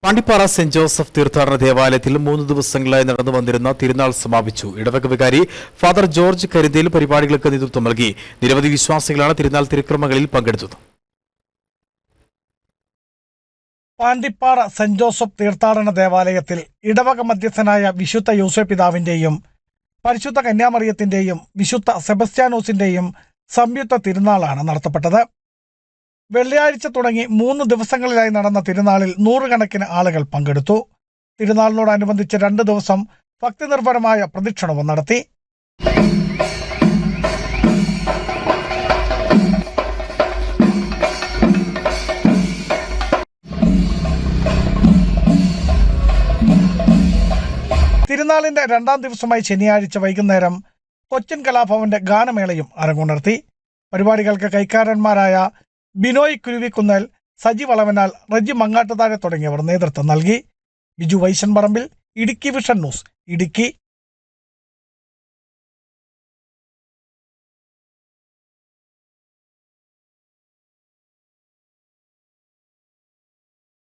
Pandippara saint Joseph തീർത്ഥാടന ദേവാലയത്തിൽ 3 ദിവസങ്ങളായി നടന്നു വന്നിരുന്ന തിരുനാൾ സമാപിച്ചു. ഇടവക വികാരി ഫാദർ ജോർജ് കരിന്തേൽ പരിപാടികൾക്ക് നേതൃത്വം നൽകി. നിരവധി വിശ്വാസികളാണ് തിരുനാൾ തിരുക്രമങ്ങളിൽ പങ്കെടുത്തത്. പാണ്ടിപ്പാറ സെന്റ് ജോസഫ് തീർത്ഥാടന ദേവാലയത്തിൽ ഇടവക മധ്യസ്ഥനായ വിശുദ്ധ യോസേപ്പ് പിതാവിന്റെയും പരിശുദ്ധ കന്യാമറിയത്തിന്റെയും വിശുദ്ധ സെബസ്ത്യാനോസിന്റെയും സംയുക്ത തിരുനാളാണ് നടത്തപ്പെട്ടത്. വെള്ളിയാഴ്ച തുടങ്ങി 3 ദിവസങ്ങളിലായി നടന്ന തിരുനാളിൽ 100 കണക്കിന് ആളുകൾ പങ്കെടുത്തു. തിരുനാളിനോടനുബന്ധിച്ച് 2 ദിവസം ഭക്തിനിർഭരമായ പ്രദക്ഷിണവും നടത്തി. തിരുനാളിന്റെ 2ാം ദിവസമായി ശനിയാഴ്ച വൈകുന്നേരം കൊച്ചിൻ കലാഭവന്റെ ഗാനമേളയും അരങ്ങുണർത്തി. പരിപാടികൾക്ക് കൈക്കാരന്മാരായ ബിനോയ് കുരുവിക്കുന്നേൽ, സജി വളവനാൽ, റജി മങ്ങാട്ടുതാഴെ തുടങ്ങിയവർ നേതൃത്വം നൽകി. ബിജു വൈശൻ പറമ്പിൽ, ഇടുക്കി വിഷൻ ന്യൂസ്, ഇടുക്കി.